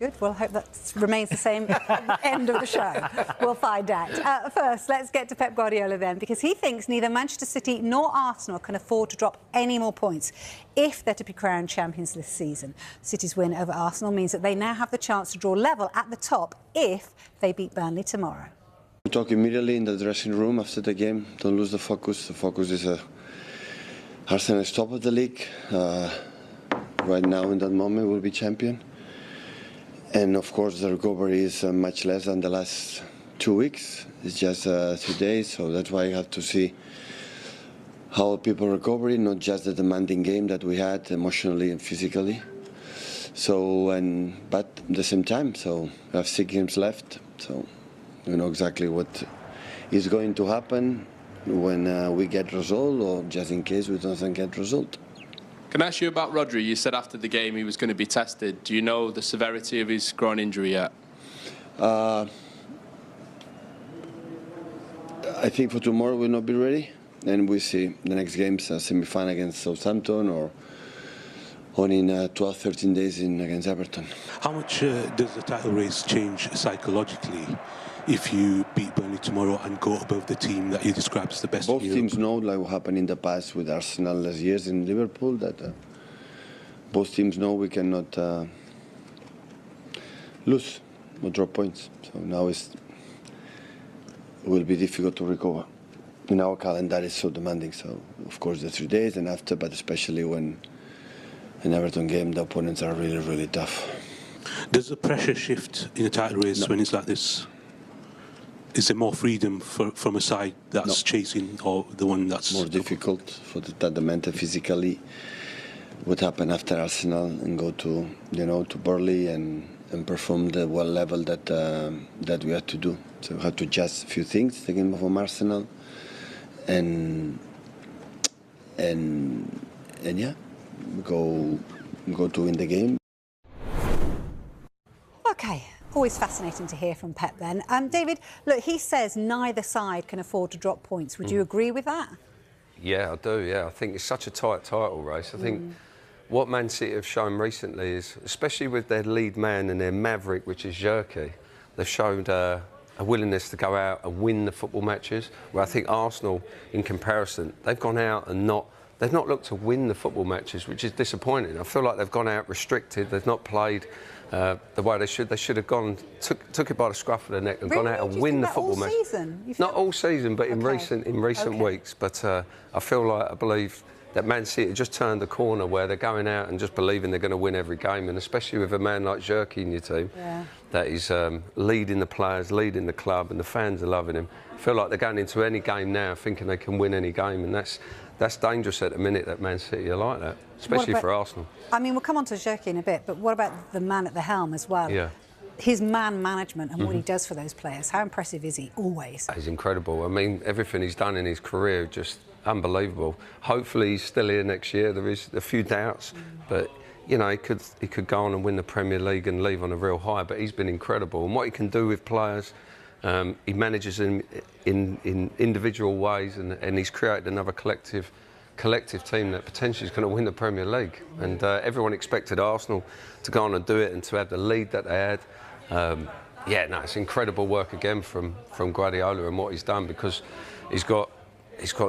Good. We'll hope that remains the same at the end of the show. We'll find out. First, let's get to Pep Guardiola then, because he thinks neither Manchester City nor Arsenal can afford to drop any more points if they're to be crowned champions this season. City's win over Arsenal means that they now have the chance to draw level at the top if they beat Burnley tomorrow. We talk immediately in the dressing room after the game. Don't lose the focus. The focus is Arsenal is top of the league. Right now, in that moment, we'll be champion. And of course, the recovery is much less than the last 2 weeks. It's just 2 days, so that's why you have to see how people recover, not just the demanding game that we had emotionally and physically. So, but at the same time, so we have 6 games left. So we know exactly what is going to happen when we get result, or just in case we don't get result. Can I ask you about Rodri? You said after the game he was going to be tested. Do you know the severity of his groin injury yet? I think for tomorrow we'll not be ready. And we see the next games, semi-final against Southampton, or in 12-13 days against Everton. How much does the title race change psychologically if you beat Burnley tomorrow and go above the team that you described as the best? Both teams know, like what happened in the past with Arsenal last years in Liverpool, that both teams know we cannot lose or drop points. So now it will be difficult to recover. In our calendar is so demanding. So of course the 3 days and after, but especially when in Everton game the opponents are really, really tough. Does the pressure shift in a title race when it's like this? Is there more freedom from a side that's chasing, or the one that's more difficult for the mental, physically? What happened after Arsenal and go to to Burnley and perform the well level that we had to do. So we had to adjust a few things, the game from Arsenal, and yeah, go to win the game. OK. Always fascinating to hear from Pep then. David, look, he says neither side can afford to drop points. Would you agree with that? Yeah, I do, yeah. I think it's such a tight title race. I think what Man City have shown recently is, especially with their lead man and their maverick, which is Xerxes, they've showed a willingness to go out and win the football matches, where I think Arsenal, in comparison, they've gone out and they've not looked to win the football matches, which is disappointing. I feel like they've gone out restricted, they've not played the way they should. They should have gone, took it by the scruff of the neck and gone out and win the football match. Not all season, but in recent weeks. But I believe that Man City just turned the corner where they're going out and just believing they're going to win every game, and especially with a man like Xerxes in your team, that is leading the players, leading the club, and the fans are loving him. I feel like they're going into any game now thinking they can win any game, and that's dangerous at the minute that Man City are like that, especially for Arsenal. I mean, we'll come on to Xerxes in a bit, but what about the man at the helm as well? Yeah. His man management and what he does for those players. How impressive is he always? He's incredible. I mean, everything he's done in his career, just unbelievable. Hopefully he's still here next year. There is a few doubts, but you know, he could go on and win the Premier League and leave on a real high, but he's been incredible. And what he can do with players, he manages them in individual ways, and he's created another collective team that potentially is going to win the Premier League. And everyone expected Arsenal to go on and do it and to have the lead that they had. Yeah, no, it's incredible work again from Guardiola and what he's done, because he's got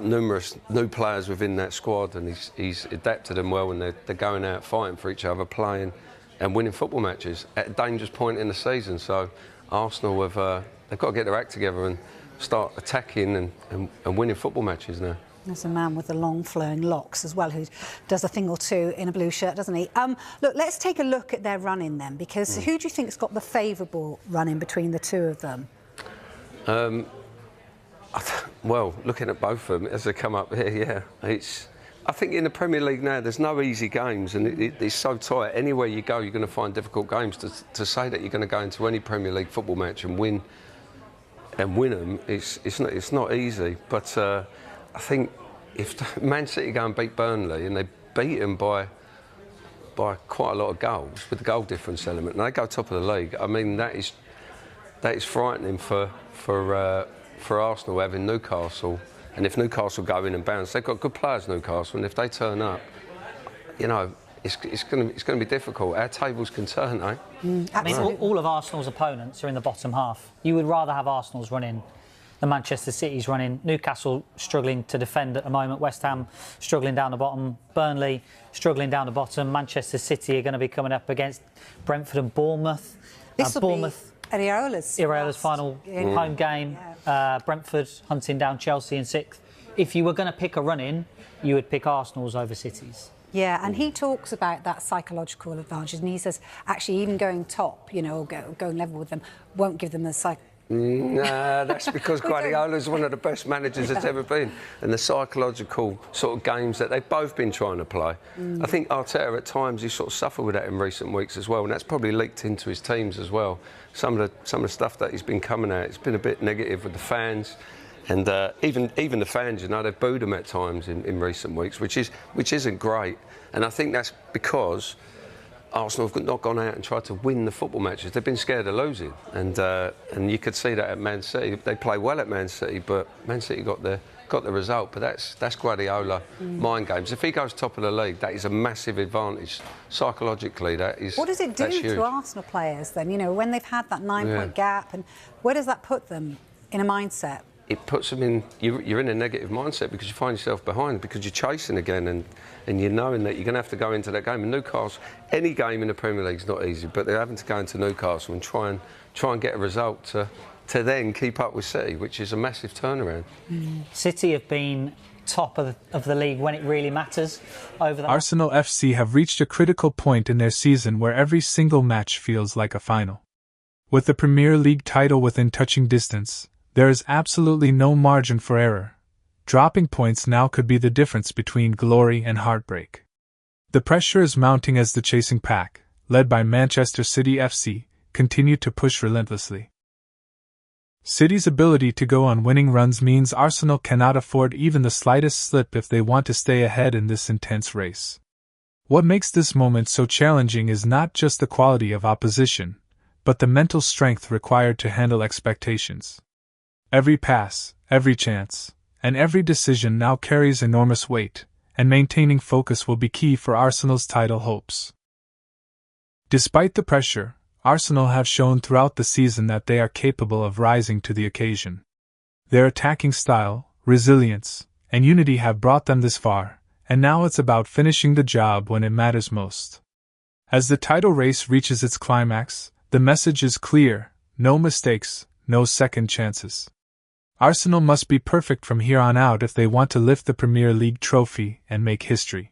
numerous new players within that squad, and he's adapted them well, and they're going out fighting for each other, playing and winning football matches at a dangerous point in the season. So Arsenal they've got to get their act together and start attacking and winning football matches now. There's a man with the long flowing locks as well who does a thing or two in a blue shirt, doesn't he? Look, let's take a look at their run-in then, because who do you think's got the favourable run-in between the two of them? Well, looking at both of them as they come up here, yeah, I think in the Premier League now there's no easy games, and it's so tight. Anywhere you go, you're going to find difficult games. To say that you're going to go into any Premier League football match and win them, it's not easy. But I think if Man City go and beat Burnley and they beat them by quite a lot of goals with the goal difference element, and they go top of the league, I mean that is frightening for Arsenal having Newcastle. And if Newcastle go in and bounce, they've got good players, Newcastle, and if they turn up, you know, it's going to be difficult. Our table's concerned, eh? I mean, all of Arsenal's opponents are in the bottom half. You would rather have Arsenal's running than Manchester City's running. Newcastle struggling to defend at the moment. West Ham struggling down the bottom. Burnley struggling down the bottom. Manchester City are going to be coming up against Brentford and Bournemouth. This will Bournemouth, be Iraola's final home game. Brentford hunting down Chelsea in 6th. If you were going to pick a run-in, you would pick Arsenal's over City's. Yeah, and he talks about that psychological advantage, and he says actually even going top, you know, or going level with them, won't give them the Nah, that's because Guardiola's one of the best managers that's ever been. And the psychological sort of games that they've both been trying to play. I think Arteta at times, he's sort of suffered with that in recent weeks as well, and that's probably leaked into his teams as well. Some of the stuff that he's been coming at, it's been a bit negative with the fans. And even the fans, you know, they've booed him at times in recent weeks, which isn't great. And I think that's because Arsenal have not gone out and tried to win the football matches. They've been scared of losing, and you could see that at Man City. They play well at Man City, but Man City got the result. But that's Guardiola mind games. If he goes top of the league, that is a massive advantage psychologically. That is. What does it do to Arsenal players then? You know, when they've had that 9-point gap, and where does that put them in a mindset? It puts them in. You're in a negative mindset because you find yourself behind because you're chasing again, and you're knowing that you're going to have to go into that game. And Newcastle, any game in the Premier League is not easy, but they're having to go into Newcastle and try and get a result to then keep up with City, which is a massive turnaround. City have been top of the league when it really matters over the... Arsenal FC have reached a critical point in their season where every single match feels like a final. With the Premier League title within touching distance, there is absolutely no margin for error. Dropping points now could be the difference between glory and heartbreak. The pressure is mounting as the chasing pack, led by Manchester City F.C, continue to push relentlessly. City's ability to go on winning runs means Arsenal cannot afford even the slightest slip if they want to stay ahead in this intense race. What makes this moment so challenging is not just the quality of opposition, but the mental strength required to handle expectations. Every pass, every chance, and every decision now carries enormous weight, and maintaining focus will be key for Arsenal's title hopes. Despite the pressure, Arsenal have shown throughout the season that they are capable of rising to the occasion. Their attacking style, resilience, and unity have brought them this far, and now it's about finishing the job when it matters most. As the title race reaches its climax, the message is clear: no mistakes, no second chances. Arsenal must be perfect from here on out if they want to lift the Premier League trophy and make history.